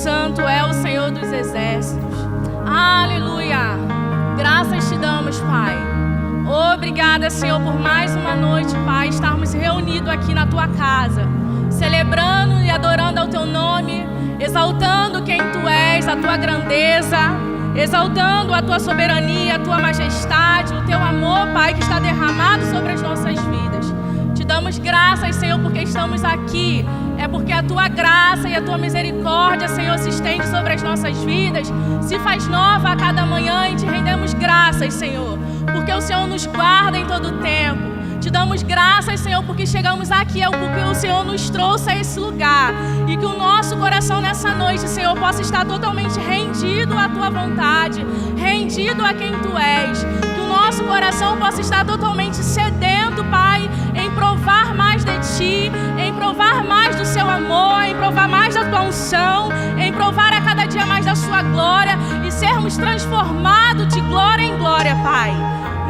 Santo é o Senhor dos Exércitos. Aleluia. Graças te damos, Pai. Obrigada, Senhor, por mais uma noite, Pai, estarmos reunidos aqui na Tua casa, celebrando e adorando ao Teu nome, exaltando quem Tu és, a Tua grandeza, exaltando a Tua soberania, a Tua majestade, o Teu amor, Pai, que está derramado sobre as nossas vidas. Te damos graças, Senhor, porque estamos aqui. É porque a Tua graça e a Tua misericórdia, Senhor, se estende sobre as nossas vidas, se faz nova a cada manhã, e te rendemos graças, Senhor, porque o Senhor nos guarda em todo o tempo. Te damos graças, Senhor, porque chegamos aqui, porque o Senhor nos trouxe a esse lugar, e que o nosso coração nessa noite, Senhor, possa estar totalmente rendido à Tua vontade, rendido a quem Tu és. Que o nosso coração possa estar totalmente sedento, Pai, em provar mais de Ti, em provar mais do Seu amor, em provar mais da Tua unção, em provar a cada dia mais da Sua glória e sermos transformados de glória em glória, Pai.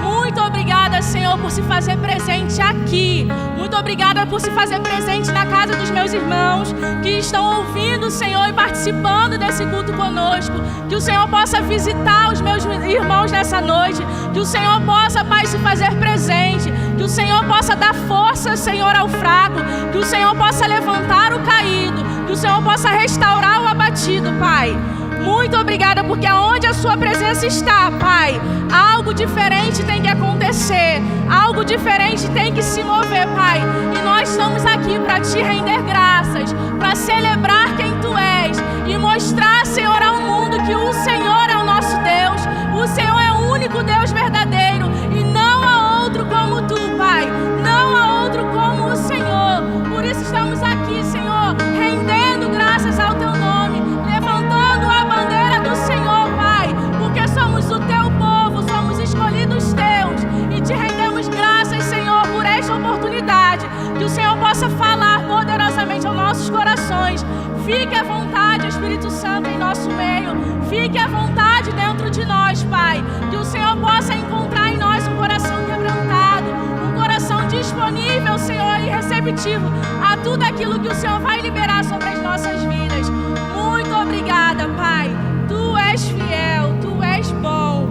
Muito obrigada, Senhor, por se fazer presente aqui. Muito obrigada por se fazer presente na casa dos meus irmãos que estão ouvindo, Senhor, e participando desse culto conosco. Que o Senhor possa visitar os meus irmãos nessa noite. Que o Senhor possa, Pai, se fazer presente. Que o Senhor possa dar força, Senhor, ao fraco. Que o Senhor possa levantar o caído. Que o Senhor possa restaurar o abatido, Pai. Muito obrigada, porque aonde a Sua presença está, Pai, algo diferente tem que acontecer, algo diferente tem que se mover, Pai. E nós estamos aqui para Te render graças, para celebrar quem Tu és e mostrar, Senhor, ao mundo que o Senhor é o nosso Deus, o Senhor é o único Deus verdadeiro e não há outro como Tu, Pai, não há outro como o Senhor. Por isso estamos aqui, Senhor, rendendo graças ao Teu nome, levantando a bandeira do Senhor, Pai, porque somos o Teu povo, somos escolhidos Teus e Te rendemos graças, Senhor, por esta oportunidade. Que o Senhor possa falar poderosamente aos nossos corações. Fique à vontade, Espírito Santo, em nosso meio. Fique à vontade dentro de nós, Pai. Que o Senhor possa encontrar em nós um coração quebrantado, um coração disponível, Senhor, e receptivo a tudo aquilo que o Senhor vai liberar sobre as nossas vidas. Muito obrigada, Pai. Tu és fiel, Tu és bom.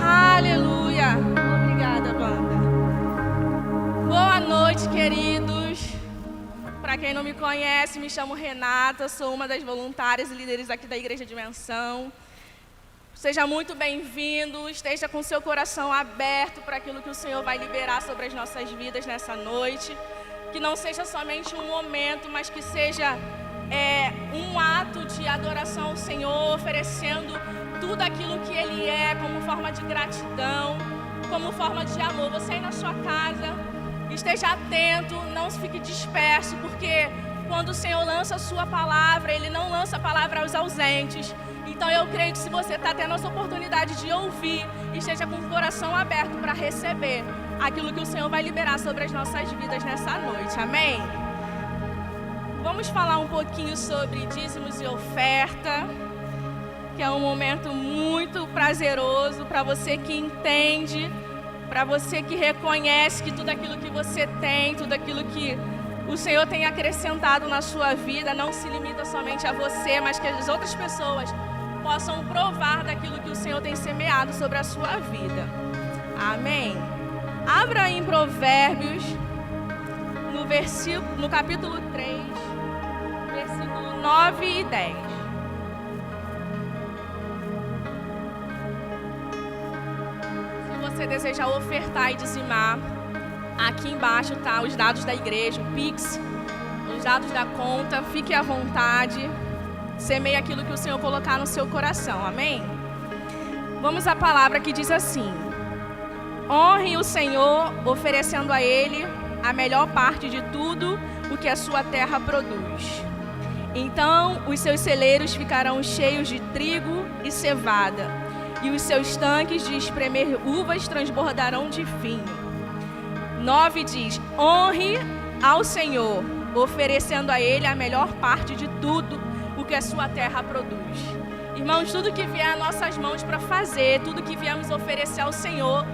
Aleluia. Obrigada, banda. Boa noite, queridos. Para quem não me conhece, me chamo Renata, sou uma das voluntárias e líderes aqui da Igreja Dimensão. Seja muito bem-vindo, esteja com seu coração aberto para aquilo que o Senhor vai liberar sobre as nossas vidas nessa noite. Que não seja somente um momento, mas que seja um ato de adoração ao Senhor, oferecendo tudo aquilo que Ele é, como forma de gratidão, como forma de amor. Você aí na sua casa, esteja atento, não fique disperso, porque quando o Senhor lança a sua palavra, Ele não lança a palavra aos ausentes. Então eu creio que se você está tendo essa oportunidade de ouvir, esteja com o coração aberto para receber aquilo que o Senhor vai liberar sobre as nossas vidas nessa noite. Amém? Vamos falar um pouquinho sobre dízimos e oferta, que é um momento muito prazeroso para você que entende, para você que reconhece que tudo aquilo que você tem, tudo aquilo que o Senhor tem acrescentado na sua vida, não se limita somente a você, mas que as outras pessoas possam provar daquilo que o Senhor tem semeado sobre a sua vida. Amém? Abra aí em Provérbios, no capítulo 3, versículo 9 e 10. Se você desejar ofertar e dizimar, aqui embaixo tá os dados da igreja, o Pix, os dados da conta, fique à vontade, semeie aquilo que o Senhor colocar no seu coração, amém? Vamos à palavra que diz assim: honre o Senhor, oferecendo a Ele a melhor parte de tudo o que a sua terra produz. Então os seus celeiros ficarão cheios de trigo e cevada, e os seus tanques de espremer uvas transbordarão de vinho. 9 diz: honre ao Senhor, oferecendo a Ele a melhor parte de tudo o que a sua terra produz. Irmãos, tudo que vier às nossas mãos para fazer, tudo que viemos oferecer ao Senhor,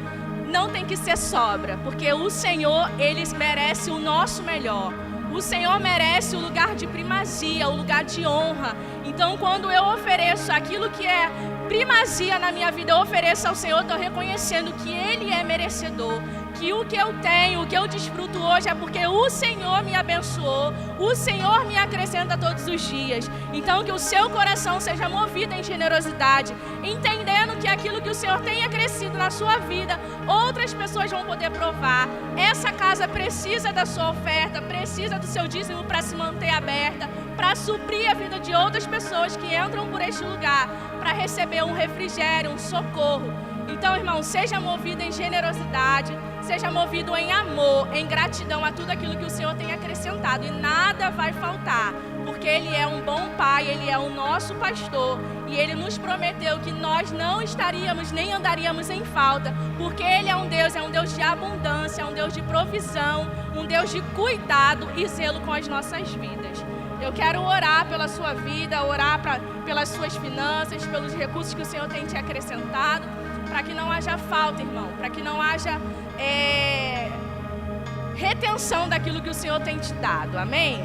não tem que ser sobra, porque o Senhor, Ele merece o nosso melhor. O Senhor merece o lugar de primazia, o lugar de honra. Então, Então, quando eu ofereço aquilo que é primazia na minha vida, eu ofereço ao Senhor, estou reconhecendo que Ele é merecedor, que o que eu tenho, o que eu desfruto hoje é porque o Senhor me abençoou, o Senhor me acrescenta todos os dias. Então, que o seu coração seja movido em generosidade, entendendo que aquilo que o Senhor tem acrescido na sua vida, outras pessoas vão poder provar. Essa casa precisa da sua oferta, precisa do seu dízimo para se manter aberta, para suprir a vida de outras pessoas que entram por este lugar, para receber um refrigério, um socorro. Então, irmão, seja movido em generosidade, seja movido em amor, em gratidão a tudo aquilo que o Senhor tem acrescentado. E nada vai faltar, porque Ele é um bom Pai, Ele é o nosso pastor. E Ele nos prometeu que nós não estaríamos nem andaríamos em falta, porque Ele é um Deus de abundância, é um Deus de provisão, um Deus de cuidado e zelo com as nossas vidas. Eu quero orar pela sua vida, orar pelas suas finanças, pelos recursos que o Senhor tem te acrescentado, para que não haja falta, irmão, para que não haja retenção daquilo que o Senhor tem te dado, amém?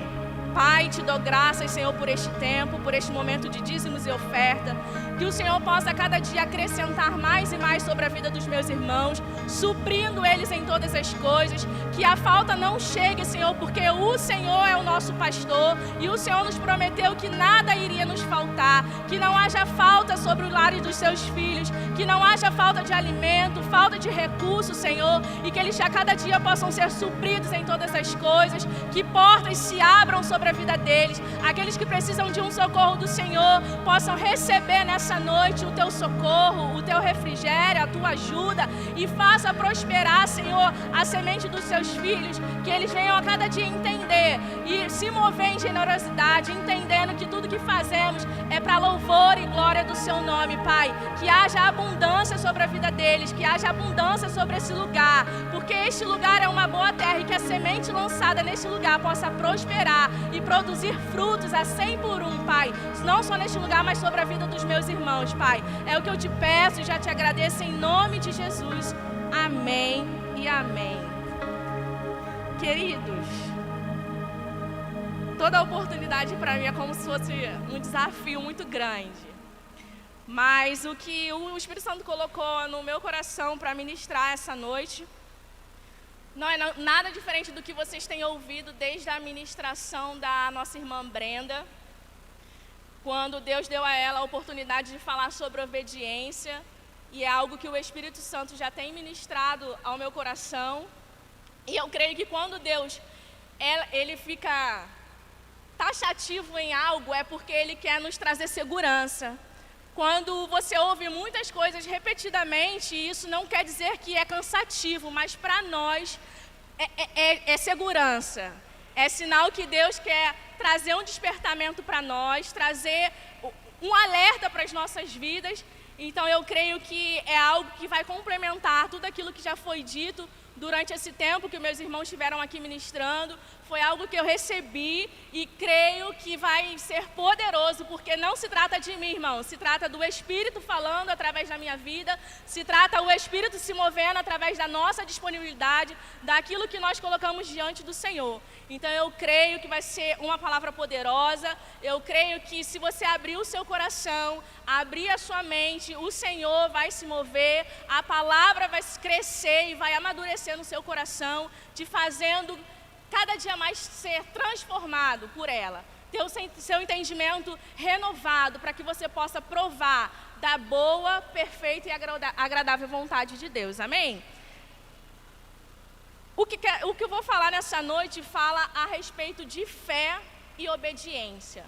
Pai, te dou graças, Senhor, por este tempo, por este momento de dízimos e oferta, que o Senhor possa cada dia acrescentar mais e mais sobre a vida dos meus irmãos, suprindo eles em todas as coisas, que a falta não chegue, Senhor, porque o Senhor é o nosso pastor e o Senhor nos prometeu que nada iria nos faltar, que não haja falta sobre os lares dos seus filhos, que não haja falta de alimento, falta de recursos, Senhor, e que eles a cada dia possam ser supridos em todas as coisas, que portas se abram sobre a vida deles, aqueles que precisam de um socorro do Senhor possam receber nessa noite o teu socorro, o teu refrigério, a tua ajuda, e faça prosperar, Senhor, a semente dos seus filhos, que eles venham a cada dia entender e se mover em generosidade, entendendo que tudo que fazemos é para louvor e glória do seu nome, Pai. Que haja abundância sobre a vida deles, que haja abundância sobre esse lugar, porque este lugar é uma boa terra e que a semente lançada neste lugar possa prosperar e produzir frutos a 100 por 1, Pai. Não só neste lugar, mas sobre a vida dos meus irmãos, Pai. É o que eu te peço e já te agradeço em nome de Jesus. Amém e amém. Queridos, toda oportunidade para mim é como se fosse um desafio muito grande. Mas o que o Espírito Santo colocou no meu coração para ministrar essa noite não é nada diferente do que vocês têm ouvido desde a ministração da nossa irmã Brenda, quando Deus deu a ela a oportunidade de falar sobre obediência, e é algo que o Espírito Santo já tem ministrado ao meu coração. E eu creio que quando Deus ele fica taxativo em algo, é porque Ele quer nos trazer segurança. Quando você ouve muitas coisas repetidamente, isso não quer dizer que é cansativo, mas para nós é segurança. É sinal que Deus quer trazer um despertamento para nós, trazer um alerta para as nossas vidas. Então eu creio que é algo que vai complementar tudo aquilo que já foi dito durante esse tempo que meus irmãos estiveram aqui ministrando. Foi algo que eu recebi e creio que vai ser poderoso, porque não se trata de mim, irmão, se trata do Espírito falando através da minha vida, se trata o Espírito se movendo através da nossa disponibilidade, daquilo que nós colocamos diante do Senhor. Então eu creio que vai ser uma palavra poderosa, eu creio que se você abrir o seu coração, abrir a sua mente, o Senhor vai se mover, a palavra vai crescer e vai amadurecer no seu coração, te fazendo cada dia mais ser transformado por ela, ter o seu entendimento renovado para que você possa provar da boa, perfeita e agradável vontade de Deus, amém? O que eu vou falar nessa noite fala a respeito de fé e obediência.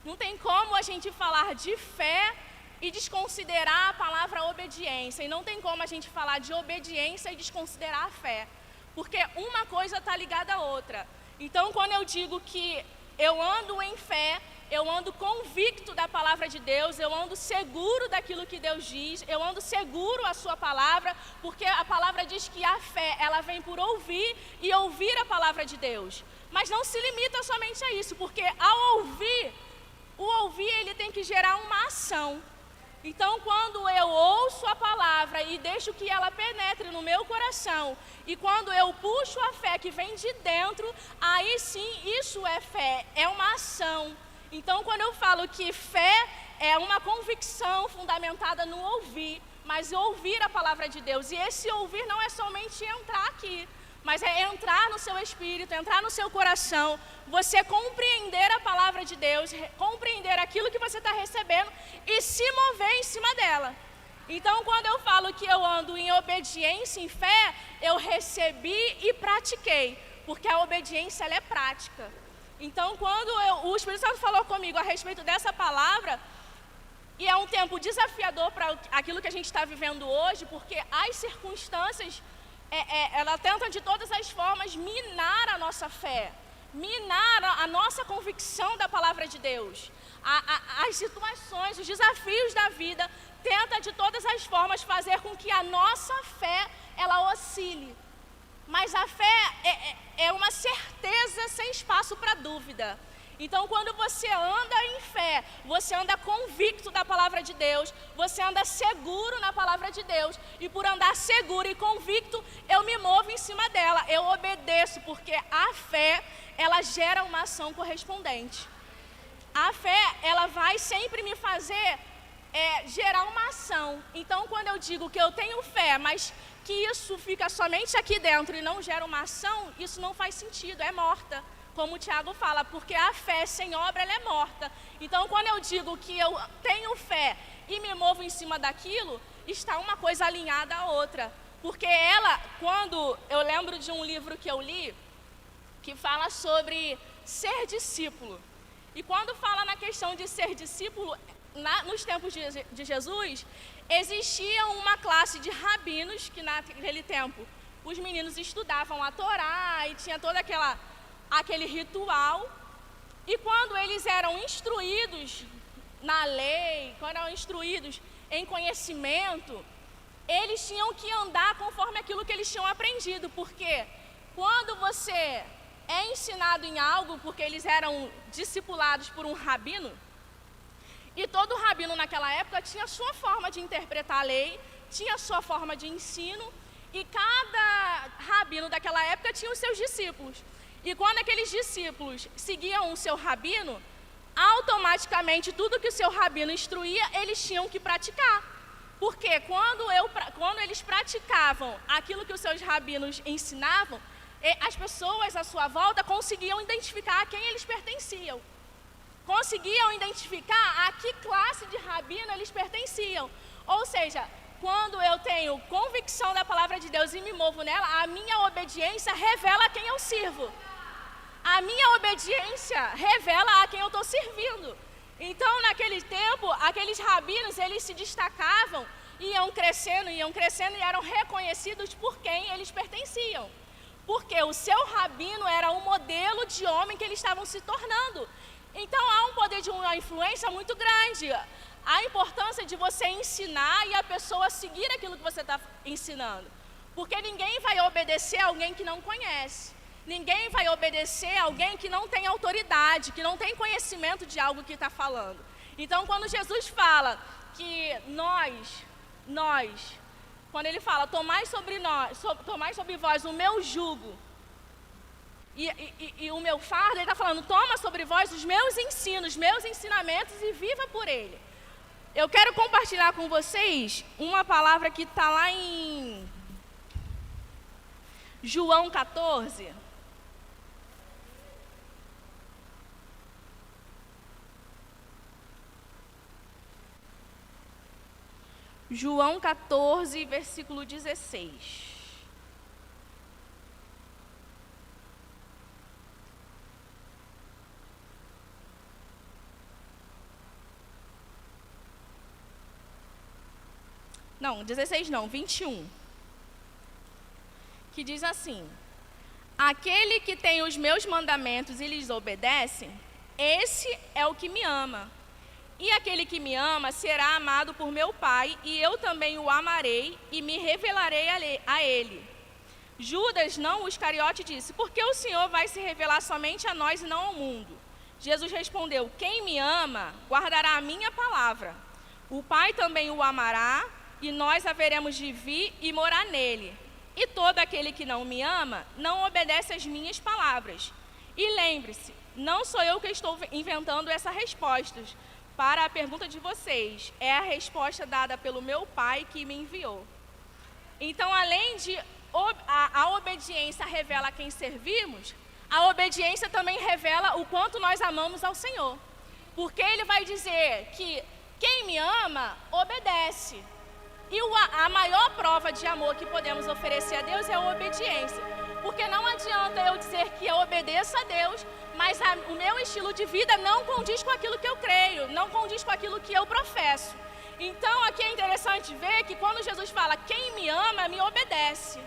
Não tem como a gente falar de fé e desconsiderar a palavra obediência, e não tem como a gente falar de obediência e desconsiderar a fé, porque uma coisa está ligada à outra. Então, quando eu digo que eu ando em fé, eu ando convicto da palavra de Deus, eu ando seguro daquilo que Deus diz, eu ando seguro a sua palavra, porque a palavra diz que a fé, ela vem por ouvir e ouvir a palavra de Deus. Mas não se limita somente a isso, porque ao ouvir, o ouvir ele tem que gerar uma ação. Então, quando eu ouço a palavra e deixo que ela penetre no meu coração, e quando eu puxo a fé que vem de dentro, aí sim, isso é fé, é uma ação. Então, quando eu falo que fé é uma convicção fundamentada no ouvir, mas ouvir a palavra de Deus. E esse ouvir não é somente entrar aqui, mas é entrar no seu espírito, entrar no seu coração, você compreender a palavra de Deus, compreender aquilo que você está recebendo e se mover em cima dela. Então, quando eu falo que eu ando em obediência, em fé, eu recebi e pratiquei, porque a obediência ela é prática. Então, quando o Espírito Santo falou comigo a respeito dessa palavra, e é um tempo desafiador para aquilo que a gente está vivendo hoje, porque as circunstâncias, ela tenta de todas as formas minar a nossa fé, minar a nossa convicção da palavra de Deus. As situações, os desafios da vida, tenta de todas as formas fazer com que a nossa fé, ela oscile. Mas a fé é uma certeza sem espaço para dúvida. Então, quando você anda em fé, você anda convicto da palavra de Deus, você anda seguro na palavra de Deus, e por andar seguro e convicto, eu me movo em cima dela, eu obedeço, porque a fé, ela gera uma ação correspondente. A fé, ela vai sempre me fazer gerar uma ação. Então, quando eu digo que eu tenho fé, mas que isso fica somente aqui dentro e não gera uma ação, isso não faz sentido, é morta. Como o Tiago fala, porque a fé sem obra, ela é morta. Então, quando eu digo que eu tenho fé e me movo em cima daquilo, está uma coisa alinhada à outra. Porque ela, quando eu lembro de um livro que eu li, que fala sobre ser discípulo. E quando fala na questão de ser discípulo, nos tempos de Jesus, existia uma classe de rabinos, que naquele tempo os meninos estudavam a Torá e tinha toda aquele ritual, e quando eles eram instruídos na lei, quando eram instruídos em conhecimento, eles tinham que andar conforme aquilo que eles tinham aprendido, porque quando você é ensinado em algo, porque eles eram discipulados por um rabino, e todo rabino naquela época tinha a sua forma de interpretar a lei, tinha a sua forma de ensino, e cada rabino daquela época tinha os seus discípulos. E quando aqueles discípulos seguiam o seu rabino, automaticamente tudo que o seu rabino instruía, eles tinham que praticar. Porque quando eles praticavam aquilo que os seus rabinos ensinavam, as pessoas à sua volta conseguiam identificar a quem eles pertenciam. Conseguiam identificar a que classe de rabino eles pertenciam. Ou seja, quando eu tenho convicção da palavra de Deus e me movo nela, a minha obediência revela a quem eu sirvo. A minha obediência revela a quem eu estou servindo. Então, naquele tempo, aqueles rabinos, eles se destacavam, iam crescendo e eram reconhecidos por quem eles pertenciam. Porque o seu rabino era um modelo de homem que eles estavam se tornando. Então, há um poder de uma influência muito grande. A importância de você ensinar e a pessoa seguir aquilo que você está ensinando. Porque ninguém vai obedecer a alguém que não conhece. Ninguém vai obedecer a alguém que não tem autoridade, que não tem conhecimento de algo que está falando. Então, quando Jesus fala que nós, quando ele fala, tomai sobre vós o meu jugo e o meu fardo, ele está falando, toma sobre vós os meus ensinos, meus ensinamentos e viva por ele. Eu quero compartilhar com vocês uma palavra que está lá em João 14. João 14, versículo 16. Não, 16 não, 21. Que diz assim: aquele que tem os meus mandamentos e lhes obedece, esse é o que me ama. E aquele que me ama será amado por meu Pai, e eu também o amarei e me revelarei a ele. Judas, não o Iscariote, disse: por que o Senhor vai se revelar somente a nós e não ao mundo? Jesus respondeu: quem me ama guardará a minha palavra. O Pai também o amará, e nós haveremos de vir e morar nele. E todo aquele que não me ama não obedece às minhas palavras. E lembre-se, não sou eu que estou inventando essas respostas para a pergunta de vocês. É a resposta dada pelo meu Pai que me enviou. Então, além de a obediência revela a quem servimos, a obediência também revela o quanto nós amamos ao Senhor. Porque Ele vai dizer que quem me ama, obedece. E a maior prova de amor que podemos oferecer a Deus é a obediência. Porque não adianta eu dizer que eu obedeço a Deus, mas o meu estilo de vida não condiz com aquilo que eu creio, não condiz com aquilo que eu professo. Então, aqui é interessante ver que quando Jesus fala, quem me ama, me obedece.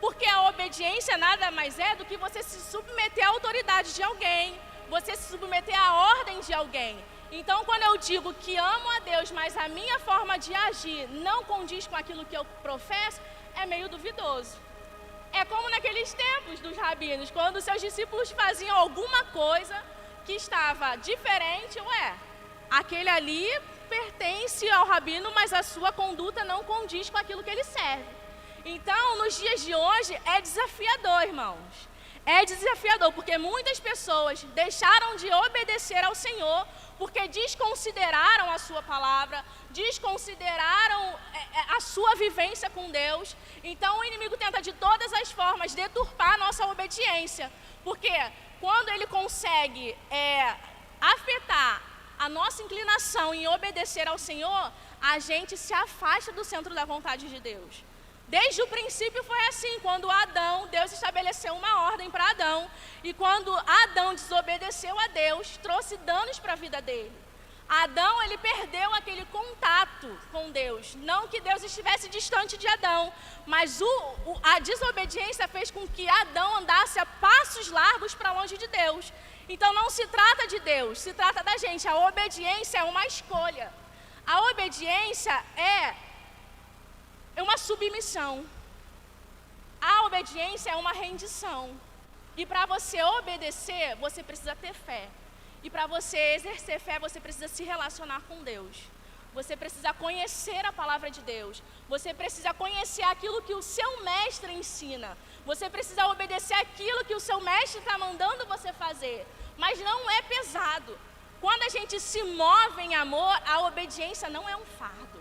Porque a obediência nada mais é do que você se submeter à autoridade de alguém, você se submeter à ordem de alguém. Então, quando eu digo que amo a Deus, mas a minha forma de agir não condiz com aquilo que eu professo, é meio duvidoso. É como naqueles tempos dos rabinos, quando seus discípulos faziam alguma coisa que estava diferente, aquele ali pertence ao rabino, mas a sua conduta não condiz com aquilo que ele serve. Então, nos dias de hoje, é desafiador, irmãos. É desafiador, porque muitas pessoas deixaram de obedecer ao Senhor porque desconsideraram a sua palavra, desconsideraram a sua vivência com Deus. Então, o inimigo tenta de todas as formas deturpar a nossa obediência, porque quando ele consegue afetar a nossa inclinação em obedecer ao Senhor, a gente se afasta do centro da vontade de Deus. Desde o princípio foi assim, quando Deus estabeleceu uma ordem para Adão, e quando Adão desobedeceu a Deus, trouxe danos para a vida dele. Adão, ele perdeu aquele contato com Deus, não que Deus estivesse distante de Adão, mas a desobediência fez com que Adão andasse a passos largos para longe de Deus. Então não se trata de Deus, se trata da gente. A obediência é uma escolha. A obediência é uma submissão. A obediência é uma rendição. E para você obedecer, você precisa ter fé. E para você exercer fé, você precisa se relacionar com Deus. Você precisa conhecer a palavra de Deus. Você precisa conhecer aquilo que o seu mestre ensina. Você precisa obedecer aquilo que o seu mestre está mandando você fazer. Mas não é pesado. Quando a gente se move em amor, a obediência não é um fardo.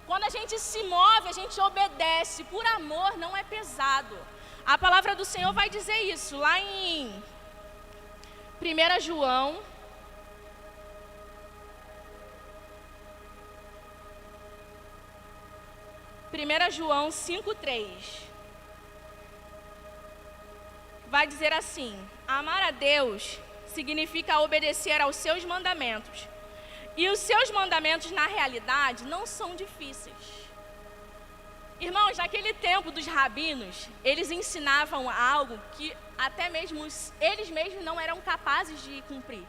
Quando a gente se move, a gente obedece. Por amor, não é pesado. A palavra do Senhor vai dizer isso lá em 1 João. João 5,3. Vai dizer assim: amar a Deus significa obedecer aos seus mandamentos. E os seus mandamentos, na realidade, não são difíceis. Irmãos, naquele tempo dos rabinos, eles ensinavam algo que até mesmo eles mesmos não eram capazes de cumprir.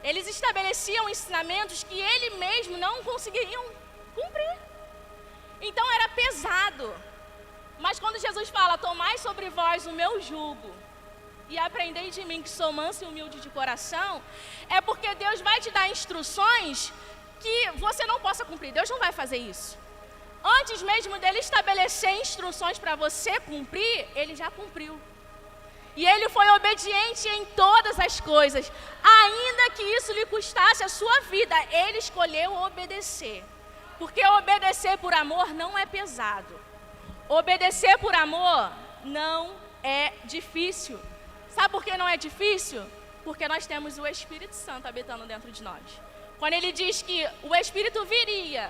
Eles estabeleciam ensinamentos que eles mesmos não conseguiriam cumprir. Então era pesado. Mas quando Jesus fala, tomai sobre vós o meu jugo e aprendei de mim que sou manso e humilde de coração, é porque Deus vai te dar instruções que você não possa cumprir. Deus não vai fazer isso. Antes mesmo dele estabelecer instruções para você cumprir, ele já cumpriu. E ele foi obediente em todas as coisas, ainda que isso lhe custasse a sua vida, ele escolheu obedecer. Porque obedecer por amor não é pesado. Obedecer por amor não é difícil. Sabe por que não é difícil? Porque nós temos o Espírito Santo habitando dentro de nós. Quando ele diz que o Espírito viria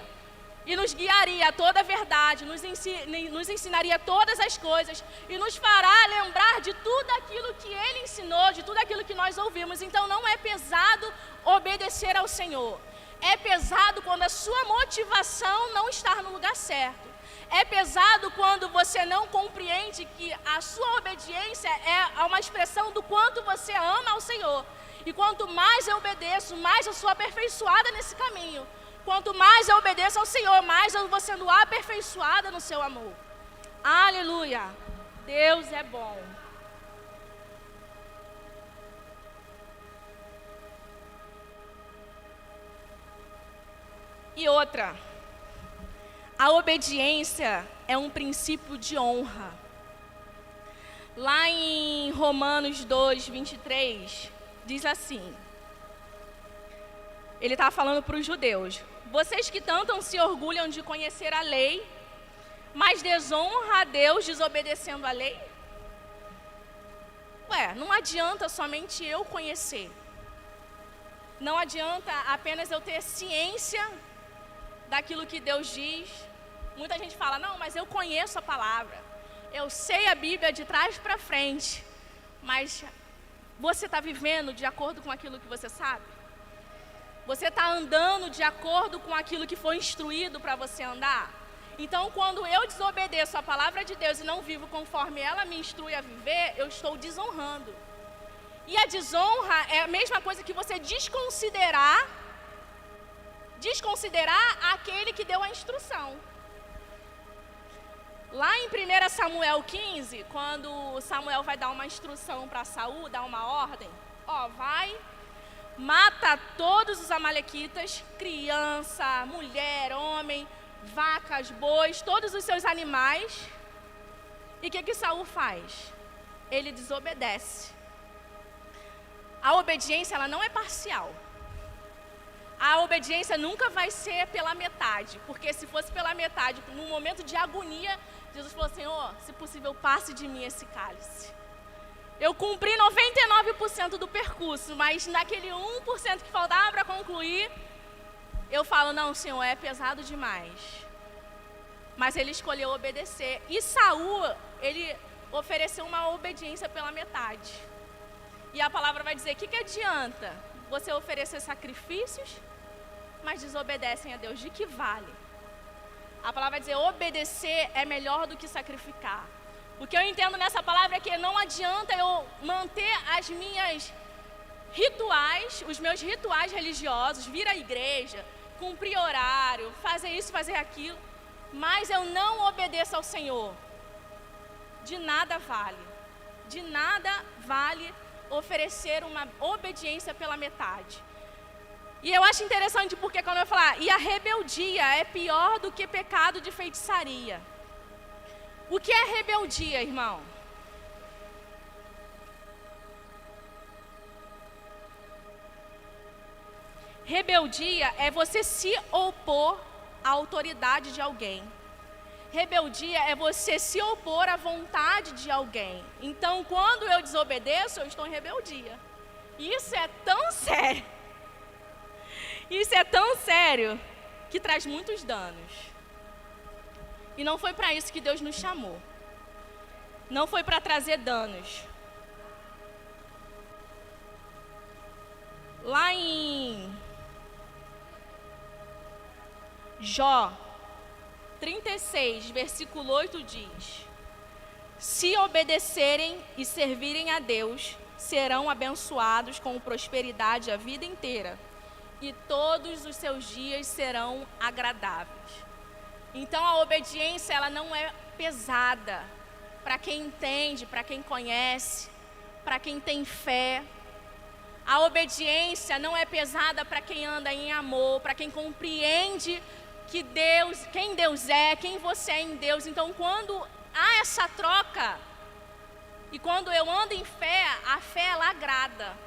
e nos guiaria a toda a verdade, nos ensinaria todas as coisas e nos fará lembrar de tudo aquilo que ele ensinou, de tudo aquilo que nós ouvimos. Então não é pesado obedecer ao Senhor. É pesado quando a sua motivação não está no lugar certo. É pesado quando você não compreende que a sua obediência é uma expressão do quanto você ama ao Senhor. E quanto mais eu obedeço, mais eu sou aperfeiçoada nesse caminho. Quanto mais eu obedeço ao Senhor, mais eu vou sendo aperfeiçoada no seu amor. Aleluia! Deus é bom. E outra, a obediência é um princípio de honra. Lá em Romanos 2, 23, diz assim, ele está falando para os judeus: vocês que tanto se orgulham de conhecer a lei, mas desonra a Deus desobedecendo a lei? Não adianta somente eu conhecer. Não adianta apenas eu ter ciência daquilo que Deus diz. Muita gente fala, não, mas eu conheço a palavra. Eu sei a Bíblia de trás para frente. Mas você está vivendo de acordo com aquilo que você sabe? Você está andando de acordo com aquilo que foi instruído para você andar? Então, quando eu desobedeço a palavra de Deus e não vivo conforme ela me instrui a viver, eu estou desonrando. E a desonra é a mesma coisa que você desconsiderar aquele que deu a instrução. Lá em 1 Samuel 15, quando Samuel vai dar uma instrução para Saul, dar uma ordem, vai, mata todos os amalequitas, criança, mulher, homem, vacas, bois, todos os seus animais. E o que Saul faz? Ele desobedece. A obediência, ela não é parcial. A obediência nunca vai ser pela metade, porque se fosse pela metade, num momento de agonia, Jesus falou: Senhor, se possível, passe de mim esse cálice. Eu cumpri 99% do percurso, mas naquele 1% que faltava para concluir, eu falo: não, Senhor, é pesado demais. Mas ele escolheu obedecer. E Saul, ele ofereceu uma obediência pela metade. E a palavra vai dizer: que adianta você oferecer sacrifícios, mas desobedecem a Deus? De que vale? A palavra vai dizer: obedecer é melhor do que sacrificar. O que eu entendo nessa palavra é que não adianta eu manter as minhas rituais, os meus rituais religiosos, vir à igreja, cumprir horário, fazer isso, fazer aquilo, mas eu não obedeço ao Senhor. De nada vale. De nada vale oferecer uma obediência pela metade. E eu acho interessante porque quando eu falar, e a rebeldia é pior do que pecado de feitiçaria. O que é rebeldia, irmão? Rebeldia é você se opor à autoridade de alguém. Rebeldia é você se opor à vontade de alguém. Então, quando eu desobedeço, eu estou em rebeldia. Isso é tão sério. Isso é tão sério que traz muitos danos. E não foi para isso que Deus nos chamou. Não foi para trazer danos. Lá em Jó 36, versículo 8 diz: se obedecerem e servirem a Deus, serão abençoados com prosperidade a vida inteira, e todos os seus dias serão agradáveis. Então a obediência, ela não é pesada para quem entende, para quem conhece, para quem tem fé. A obediência não é pesada para quem anda em amor, para quem compreende que Deus, quem Deus é, quem você é em Deus. Então, quando há essa troca, e quando eu ando em fé, a fé, ela agrada.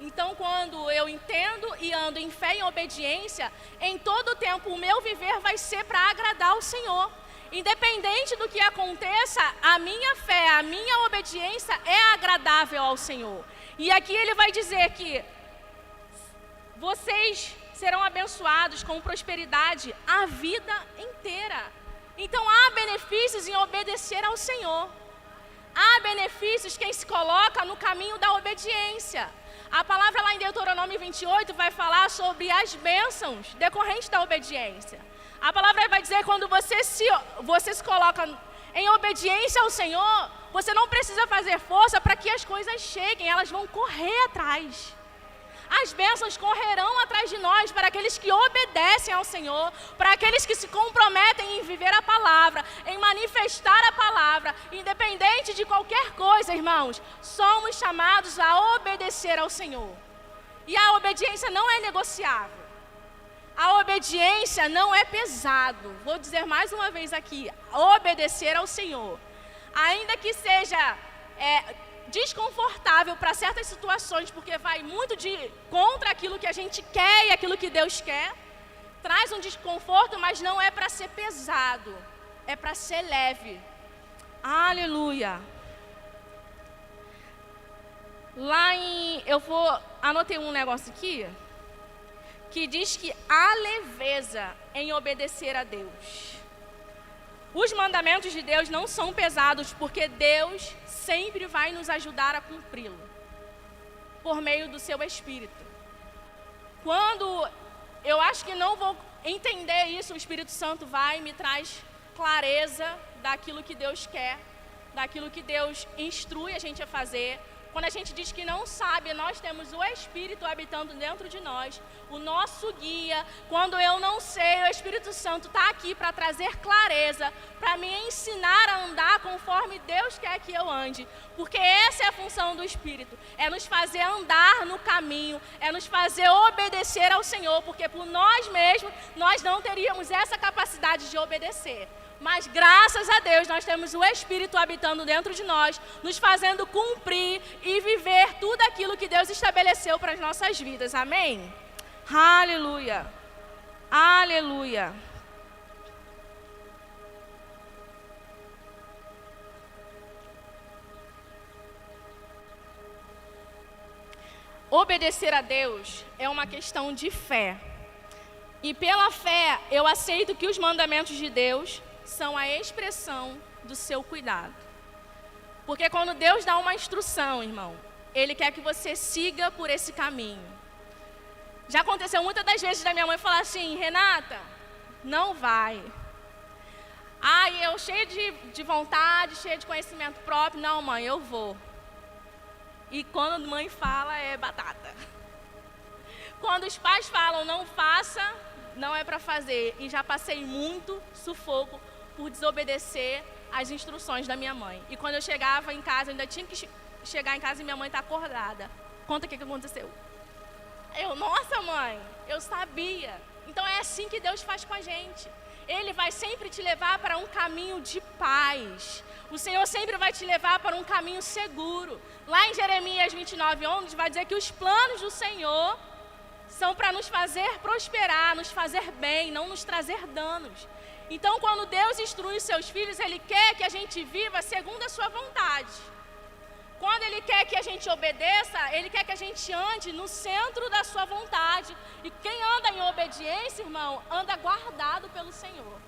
Então, quando eu entendo e ando em fé e em obediência, em todo o tempo o meu viver vai ser para agradar o Senhor. Independente do que aconteça, a minha fé, a minha obediência é agradável ao Senhor. E aqui ele vai dizer que vocês serão abençoados com prosperidade a vida inteira. Então há benefícios em obedecer ao Senhor. Há benefícios quem se coloca no caminho da obediência. A palavra lá em Deuteronômio 28 vai falar sobre as bênçãos decorrentes da obediência. A palavra vai dizer que quando você se coloca em obediência ao Senhor, você não precisa fazer força para que as coisas cheguem, elas vão correr atrás. As bênçãos correrão atrás de nós para aqueles que obedecem ao Senhor, para aqueles que se comprometem em viver a palavra, em manifestar a palavra, independente de qualquer coisa, irmãos, somos chamados a obedecer ao Senhor. E a obediência não é negociável. A obediência não é pesado. Vou dizer mais uma vez aqui, obedecer ao Senhor. Ainda que seja desconfortável para certas situações, porque vai muito contra aquilo que a gente quer e aquilo que Deus quer. Traz um desconforto, mas não é para ser pesado, é para ser leve. Aleluia. Anotei um negócio aqui, que diz que há leveza em obedecer a Deus. Os mandamentos de Deus não são pesados, porque Deus sempre vai nos ajudar a cumpri-lo, por meio do seu Espírito. Quando eu acho que não vou entender isso, o Espírito Santo vai e me traz clareza daquilo que Deus quer, daquilo que Deus instrui a gente a fazer. Quando a gente diz que não sabe, nós temos o Espírito habitando dentro de nós, o nosso guia. Quando eu não sei, o Espírito Santo está aqui para trazer clareza, para me ensinar a andar conforme Deus quer que eu ande. Porque essa é a função do Espírito, é nos fazer andar no caminho, é nos fazer obedecer ao Senhor, porque por nós mesmos, nós não teríamos essa capacidade de obedecer. Mas graças a Deus nós temos o Espírito habitando dentro de nós, nos fazendo cumprir e viver tudo aquilo que Deus estabeleceu para as nossas vidas. Amém? Aleluia. Aleluia. Obedecer a Deus é uma questão de fé. E pela fé eu aceito que os mandamentos de Deus são a expressão do seu cuidado. Porque quando Deus dá uma instrução, irmão, Ele quer que você siga por esse caminho. Já aconteceu muitas das vezes da minha mãe falar assim: Renata, não vai. Eu cheia de vontade, cheia de conhecimento próprio, não, mãe, eu vou. E quando a mãe fala, é batata. Quando os pais falam, não faça, não é para fazer. E já passei muito sufoco por desobedecer as instruções da minha mãe. E quando eu chegava em casa, eu ainda tinha que chegar em casa e minha mãe tá acordada. Conta o que aconteceu. Nossa mãe, eu sabia. Então é assim que Deus faz com a gente. Ele vai sempre te levar para um caminho de paz. O Senhor sempre vai te levar para um caminho seguro. Lá em Jeremias 29:11 vai dizer que os planos do Senhor são para nos fazer prosperar, nos fazer bem, não nos trazer danos. Então, quando Deus instrui os seus filhos, Ele quer que a gente viva segundo a sua vontade. Quando Ele quer que a gente obedeça, Ele quer que a gente ande no centro da sua vontade. E quem anda em obediência, irmão, anda guardado pelo Senhor.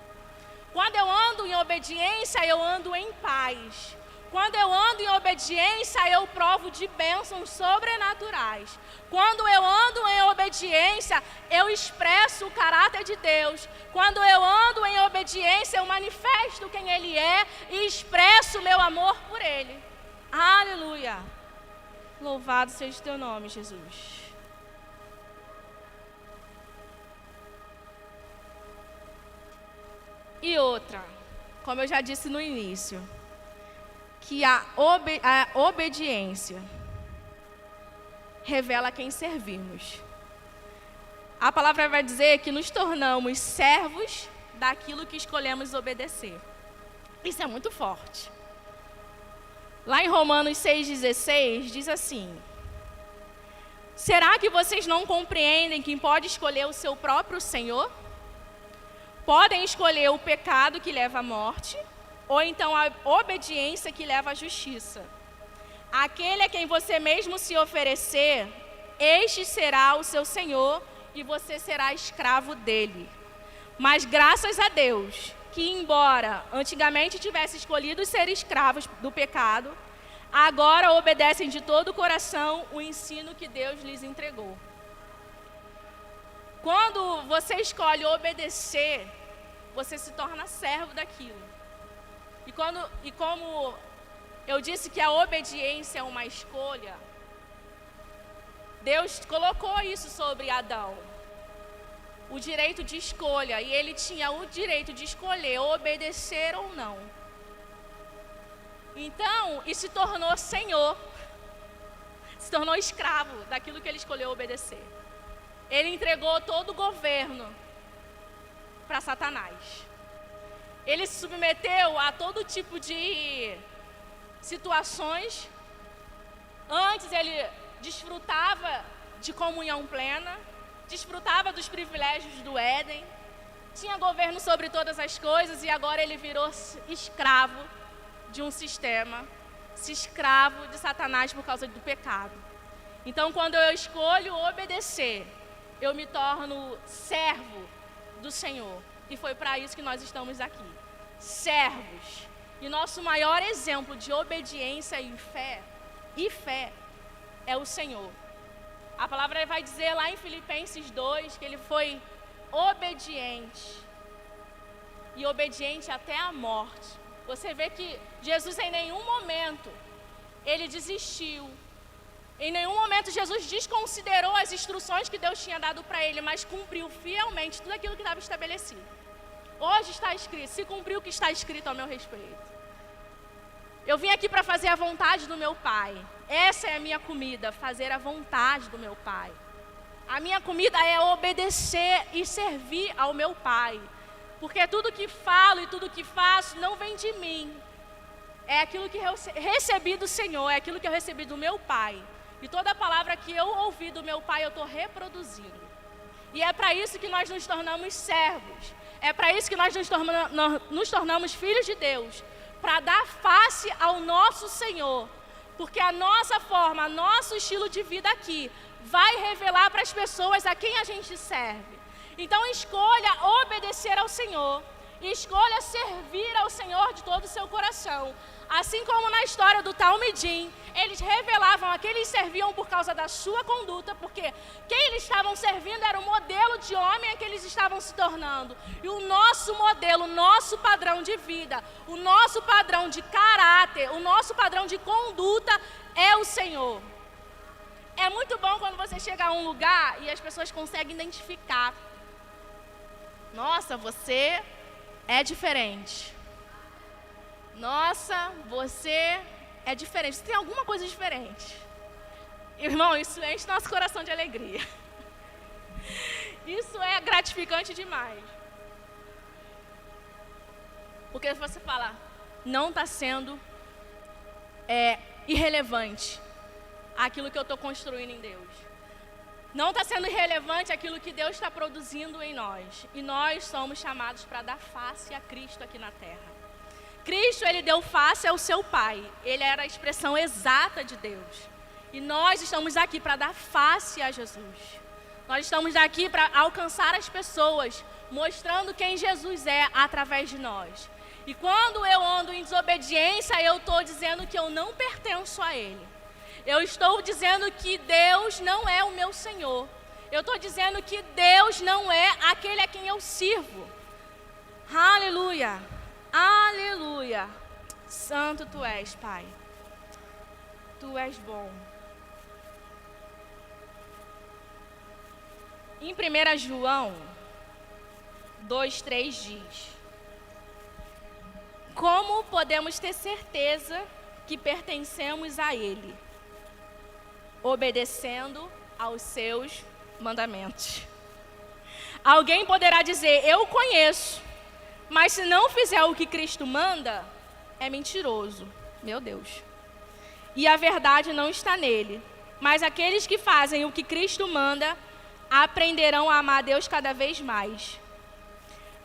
Quando eu ando em obediência, eu ando em paz. Quando eu ando em obediência, eu provo de bênçãos sobrenaturais. Quando eu ando em obediência, eu expresso o caráter de Deus. Quando eu ando em obediência, eu manifesto quem Ele é e expresso o meu amor por Ele. Aleluia. Louvado seja o teu nome, Jesus. E outra, como eu já disse no início, que a obediência revela quem servimos. A palavra vai dizer que nos tornamos servos daquilo que escolhemos obedecer. Isso é muito forte. Lá em Romanos 6,16 diz assim: será que vocês não compreendem que pode escolher o seu próprio Senhor? Podem escolher o pecado que leva à morte, ou então a obediência que leva à justiça. Aquele a quem você mesmo se oferecer, este será o seu Senhor e você será escravo dele. Mas graças a Deus, que embora antigamente tivesse escolhido ser escravos do pecado, agora obedecem de todo o coração o ensino que Deus lhes entregou. Quando você escolhe obedecer, você se torna servo daquilo. E como eu disse que a obediência é uma escolha, Deus colocou isso sobre Adão, o direito de escolha, e ele tinha o direito de escolher obedecer ou não. Então, e se tornou senhor, se tornou escravo daquilo que ele escolheu obedecer. Ele entregou todo o governo para Satanás. Ele se submeteu a todo tipo de situações. Antes ele desfrutava de comunhão plena, desfrutava dos privilégios do Éden, tinha governo sobre todas as coisas e agora ele virou escravo de um sistema, escravo de Satanás por causa do pecado. Então, quando eu escolho obedecer, eu me torno servo do Senhor. E foi para isso que nós estamos aqui, servos. E nosso maior exemplo de obediência e fé é o Senhor. A palavra vai dizer lá em Filipenses 2 que ele foi obediente. E obediente até a morte. Você vê que Jesus em nenhum momento ele desistiu. Em nenhum momento Jesus desconsiderou as instruções que Deus tinha dado para ele, mas cumpriu fielmente tudo aquilo que estava estabelecido. Hoje está escrito, se cumpriu o que está escrito ao meu respeito. Eu vim aqui para fazer a vontade do meu Pai. Essa é a minha comida, fazer a vontade do meu Pai. A minha comida é obedecer e servir ao meu Pai. Porque tudo que falo e tudo que faço não vem de mim. É aquilo que eu recebi do Senhor, é aquilo que eu recebi do meu Pai. E toda palavra que eu ouvi do meu Pai, eu estou reproduzindo. E é para isso que nós nos tornamos servos. É para isso que nós nos tornamos filhos de Deus. Para dar face ao nosso Senhor. Porque a nossa forma, nosso estilo de vida aqui, vai revelar para as pessoas a quem a gente serve. Então escolha obedecer ao Senhor. Escolha servir ao Senhor de todo o seu coração. Assim como na história do Talmidim, eles revelavam a quem eles serviam por causa da sua conduta, porque quem eles estavam servindo era o modelo de homem a que eles estavam se tornando. E o nosso modelo, o nosso padrão de vida, o nosso padrão de caráter, o nosso padrão de conduta é o Senhor. É muito bom quando você chega a um lugar e as pessoas conseguem identificar. Nossa, você é diferente. Nossa, você é diferente. Você tem alguma coisa diferente. Irmão, isso enche nosso coração de alegria. Isso é gratificante demais. Porque você fala, não está sendo irrelevante aquilo que eu estou construindo em Deus. Não está sendo irrelevante aquilo que Deus está produzindo em nós. E nós somos chamados para dar face a Cristo aqui na terra. Cristo, ele deu face ao seu Pai. Ele era a expressão exata de Deus. E nós estamos aqui para dar face a Jesus. Nós estamos aqui para alcançar as pessoas, mostrando quem Jesus é através de nós. E quando eu ando em desobediência, eu estou dizendo que eu não pertenço a Ele. Eu estou dizendo que Deus não é o meu Senhor. Eu estou dizendo que Deus não é aquele a quem eu sirvo. Aleluia. Aleluia. Santo Tu és, Pai. Tu és bom. Em 1 João 2:3 diz: como podemos ter certeza que pertencemos a Ele? Obedecendo aos seus mandamentos. Alguém poderá dizer, eu o conheço, mas se não fizer o que Cristo manda, é mentiroso. Meu Deus. E a verdade não está nele. Mas aqueles que fazem o que Cristo manda, aprenderão a amar a Deus cada vez mais.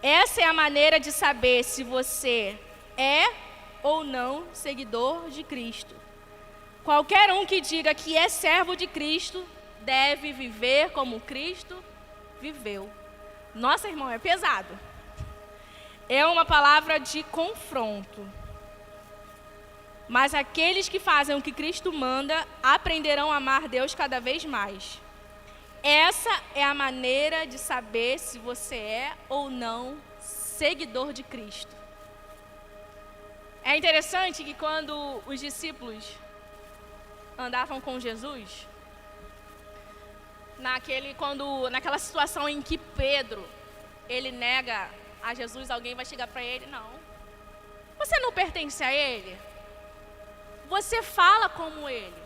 Essa é a maneira de saber se você é ou não seguidor de Cristo. Qualquer um que diga que é servo de Cristo, deve viver como Cristo viveu. Nossa, irmão, é pesado. É uma palavra de confronto. Mas aqueles que fazem o que Cristo manda, aprenderão a amar Deus cada vez mais. Essa é a maneira de saber se você é ou não seguidor de Cristo. É interessante que quando os discípulos andavam com Jesus, naquela situação em que Pedro, ele nega a Jesus, alguém vai chegar para ele, não. Você não pertence a ele? Você fala como ele.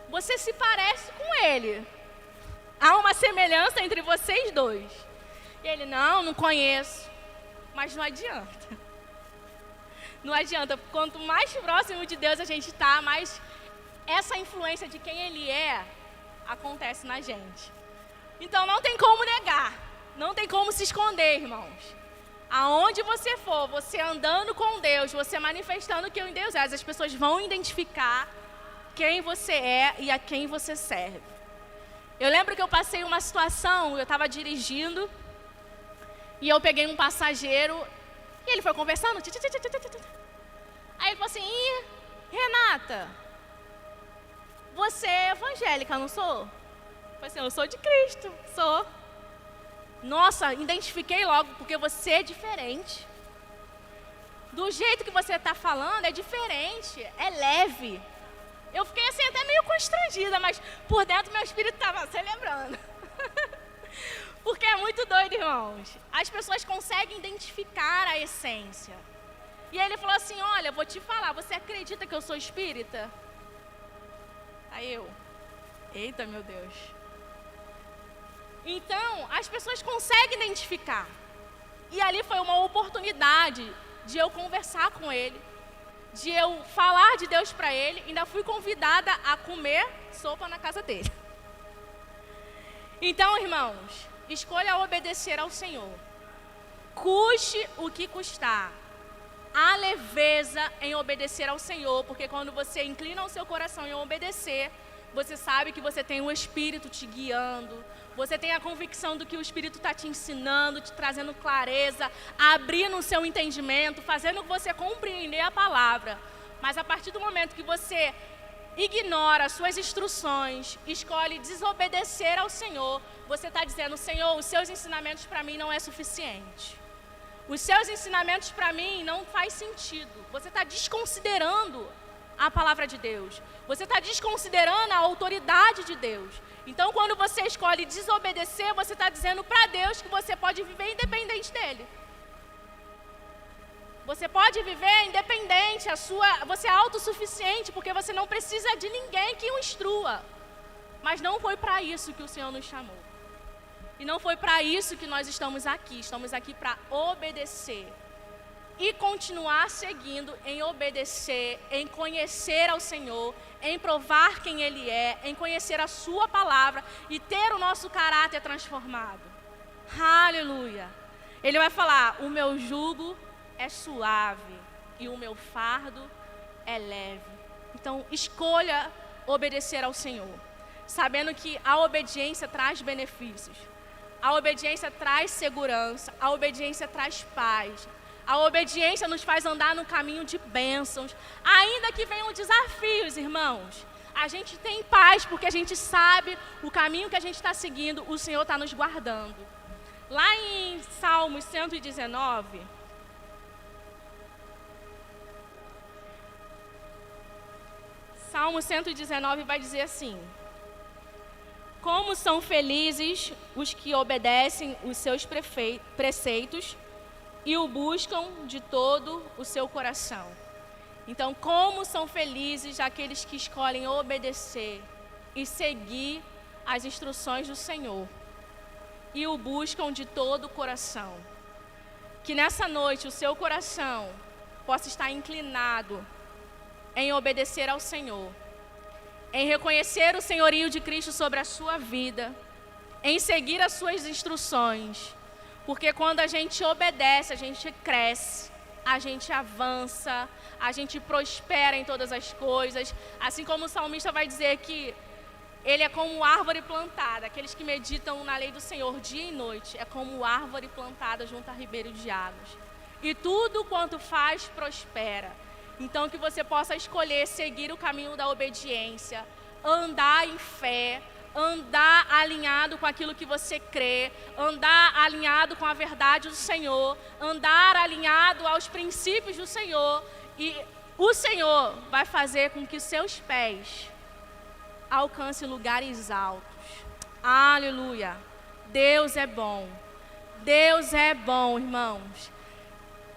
Você se parece com ele. Há uma semelhança entre vocês dois. E ele, não conheço. Mas não adianta. Não adianta, quanto mais próximo de Deus a gente está, mais essa influência de quem Ele é acontece na gente. Então não tem como negar, não tem como se esconder, irmãos. Aonde você for, você andando com Deus, você manifestando quem Deus é, as pessoas vão identificar quem você é e a quem você serve. Eu lembro que eu passei uma situação, eu estava dirigindo e eu peguei um passageiro e ele foi conversando. Aí ele falou assim: Ih, Renata, você é evangélica, não sou? Eu falei assim: eu sou de Cristo, sou. Nossa, identifiquei logo, porque você é diferente. Do jeito que você está falando é diferente, é leve. Eu fiquei assim até meio constrangida, mas por dentro meu espírito estava celebrando. Porque é muito doido, irmãos. As pessoas conseguem identificar a essência. E aí ele falou assim: olha, vou te falar, você acredita que eu sou espírita? Aí eu, eita meu Deus. Então, as pessoas conseguem identificar. E ali foi uma oportunidade de eu conversar com ele, de eu falar de Deus para ele. Ainda fui convidada a comer sopa na casa dele. Então, irmãos, escolha obedecer ao Senhor. Custe o que custar. Há leveza em obedecer ao Senhor, porque quando você inclina o seu coração em obedecer, você sabe que você tem o Espírito te guiando, você tem a convicção do que o Espírito está te ensinando, te trazendo clareza, abrindo o seu entendimento, fazendo você compreender a palavra. Mas a partir do momento que você ignora as suas instruções, escolhe desobedecer ao Senhor, você está dizendo: Senhor, os seus ensinamentos para mim não é suficiente. Os seus ensinamentos para mim não faz sentido. Você está desconsiderando a palavra de Deus. Você está desconsiderando a autoridade de Deus. Então, quando você escolhe desobedecer, você está dizendo para Deus que você pode viver independente dele. Você pode viver independente, você é autossuficiente, porque você não precisa de ninguém que o instrua. Mas não foi para isso que o Senhor nos chamou. E não foi para isso que nós estamos aqui. Estamos aqui para obedecer. E continuar seguindo em obedecer, em conhecer ao Senhor, em provar quem Ele é, em conhecer a sua palavra e ter o nosso caráter transformado. Aleluia! Ele vai falar: o meu jugo é suave e o meu fardo é leve. Então, escolha obedecer ao Senhor, sabendo que a obediência traz benefícios. A obediência traz segurança, a obediência traz paz. A obediência nos faz andar no caminho de bênçãos. Ainda que venham desafios, irmãos, a gente tem paz porque a gente sabe o caminho que a gente está seguindo, o Senhor está nos guardando. Lá em Salmos 119, Salmo 119 vai dizer assim: como são felizes os que obedecem os seus preceitos e o buscam de todo o seu coração. Então, como são felizes aqueles que escolhem obedecer e seguir as instruções do Senhor e o buscam de todo o coração. Que nessa noite o seu coração possa estar inclinado em obedecer ao Senhor, em reconhecer o senhorio de Cristo sobre a sua vida, em seguir as suas instruções. Porque quando a gente obedece, a gente cresce, a gente avança, a gente prospera em todas as coisas. Assim como o salmista vai dizer que ele é como árvore plantada. Aqueles que meditam na lei do Senhor dia e noite, é como árvore plantada junto a ribeiro de águas. E tudo quanto faz, prospera. Então, que você possa escolher seguir o caminho da obediência, andar em fé, andar alinhado com aquilo que você crê, andar alinhado com a verdade do Senhor, andar alinhado aos princípios do Senhor, e o Senhor vai fazer com que seus pés alcancem lugares altos. Aleluia! Deus é bom. Deus é bom, irmãos.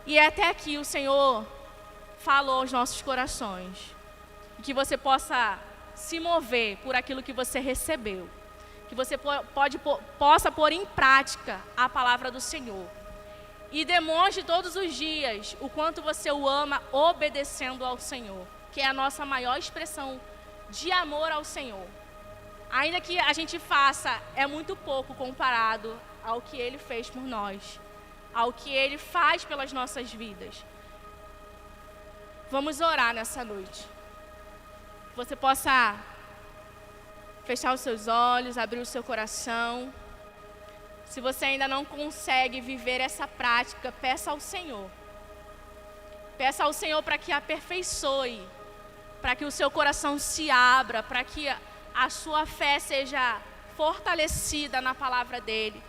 E até aqui o Senhor falou aos nossos corações. Que você possa se mover por aquilo que você recebeu. Que você possa pôr em prática a palavra do Senhor. e demonstre todos os dias o quanto você o ama obedecendo ao Senhor, que é a nossa maior expressão de amor ao Senhor. Ainda que a gente faça, é muito pouco comparado ao que Ele fez por nós, ao que Ele faz pelas nossas vidas. Vamos orar nessa noite. Você possa fechar os seus olhos, abrir o seu coração. Se você ainda não consegue viver essa prática, peça ao Senhor. Peça ao Senhor para que aperfeiçoe, para que o seu coração se abra, para que a sua fé seja fortalecida na palavra dEle.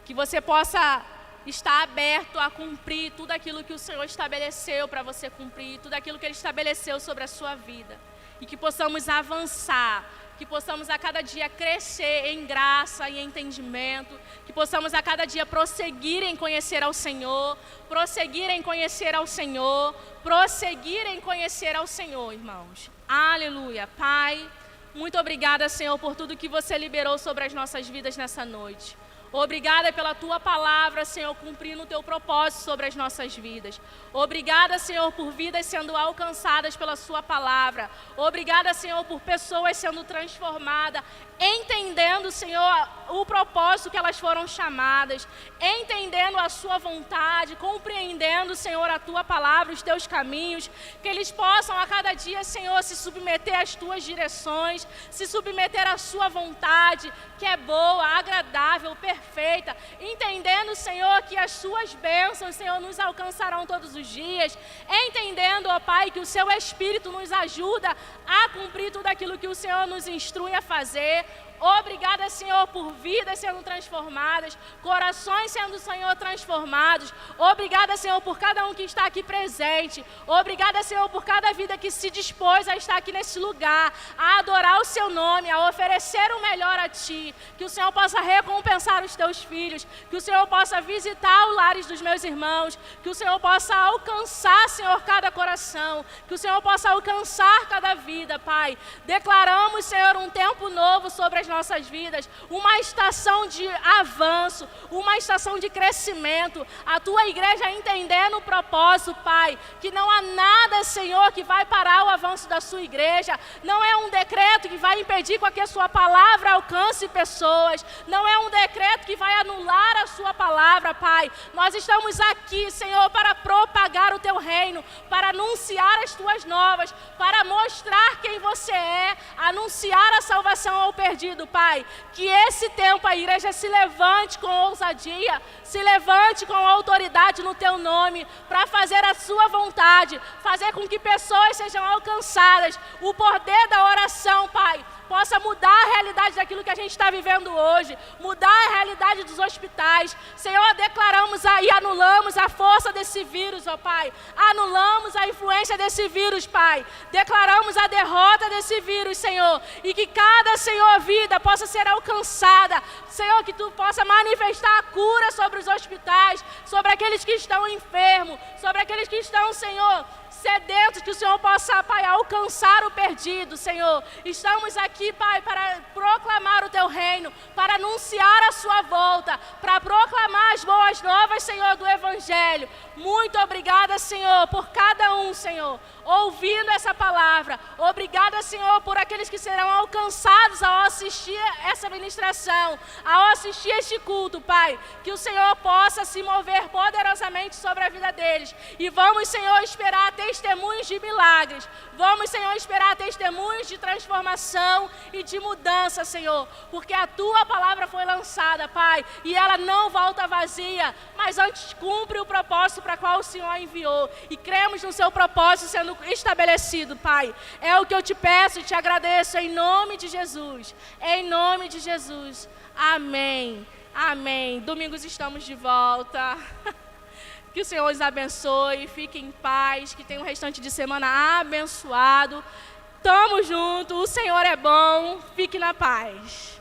Que você possa estar aberto a cumprir tudo aquilo que o Senhor estabeleceu para você cumprir, tudo aquilo que Ele estabeleceu sobre a sua vida. E que possamos avançar, que possamos a cada dia crescer em graça e entendimento, que possamos a cada dia prosseguir em conhecer ao Senhor, prosseguir em conhecer ao Senhor, prosseguir em conhecer ao Senhor, irmãos. Aleluia. Pai, muito obrigada, Senhor, por tudo que você liberou sobre as nossas vidas nessa noite. Obrigada pela Tua palavra, Senhor, cumprindo o Teu propósito sobre as nossas vidas. Obrigada, Senhor, por vidas sendo alcançadas pela Sua palavra. Obrigada, Senhor, por pessoas sendo transformadas, entendendo, Senhor, o propósito que elas foram chamadas, entendendo a Sua vontade, compreendendo, Senhor, a Tua palavra, os Teus caminhos, que eles possam a cada dia, Senhor, se submeter às Tuas direções, se submeter à Sua vontade, que é boa, agradável, perfeita, entendendo, Senhor, que as Suas bênçãos, Senhor, nos alcançarão todos os dias, entendendo, ó Pai, que o Seu Espírito nos ajuda a cumprir tudo aquilo que o Senhor nos instrui a fazer. Obrigada, Senhor, por vidas sendo transformadas, corações sendo, Senhor, transformados. Obrigada, Senhor, por cada um que está aqui presente. Obrigada, Senhor, por cada vida que se dispôs a estar aqui nesse lugar, a adorar o Seu nome, a oferecer o melhor a Ti. Que o Senhor possa recompensar os Teus filhos, que o Senhor possa visitar os lares dos meus irmãos, que o Senhor possa alcançar, Senhor, cada coração, que o Senhor possa alcançar cada vida, Pai. Declaramos, Senhor, um tempo novo sobre as nossas vidas, uma estação de avanço, uma estação de crescimento, a Tua igreja entendendo o propósito, Pai, que não há nada, Senhor, que vai parar o avanço da Sua igreja, não é um decreto que vai impedir com que a Sua palavra alcance pessoas, não é um decreto que vai anular a Sua palavra, Pai. Nós estamos aqui, Senhor, para propagar o Teu reino, para anunciar as Tuas novas, para mostrar quem Você é, anunciar a salvação ao perdido, Pai. Que esse tempo a igreja se levante com ousadia, se levante com autoridade no Teu nome, para fazer a Sua vontade, fazer com que pessoas sejam alcançadas. O poder da oração, Pai, possa mudar a realidade daquilo que a gente está vivendo hoje, mudar a realidade dos hospitais. Senhor, declaramos e anulamos a força desse vírus, ó Pai. Anulamos a influência desse vírus, Pai. Declaramos a derrota desse vírus, Senhor. E que cada, Senhor, vida possa ser alcançada. Senhor, que Tu possa manifestar a cura sobre os hospitais, sobre aqueles que estão enfermos, sobre aqueles que estão, Senhor, sedentos, que o Senhor possa, Pai, alcançar o perdido, Senhor. Estamos aqui, Pai, para proclamar o Teu reino, para anunciar a Sua volta, para proclamar as boas novas, Senhor, do Evangelho. Muito obrigada, Senhor, por cada um, Senhor, ouvindo essa palavra. Obrigada, Senhor, por aqueles que serão alcançados ao assistir essa ministração, ao assistir este culto, Pai. Que o Senhor possa se mover poderosamente sobre a vida deles. E vamos, Senhor, esperar testemunhos de milagres. Vamos, Senhor, esperar testemunhos de transformação e de mudança, Senhor. Porque a Tua palavra foi lançada, Pai, e ela não volta vazia, mas antes cumpre o propósito para qual o Senhor a enviou. E cremos no Seu propósito sendo estabelecido, Pai. É o que eu Te peço e Te agradeço em nome de Jesus. Em nome de Jesus. Amém. Amém. Domingos estamos de volta. Que o Senhor os abençoe, fiquem em paz, que tenham um restante de semana abençoado. Tamo junto, o Senhor é bom, fique na paz.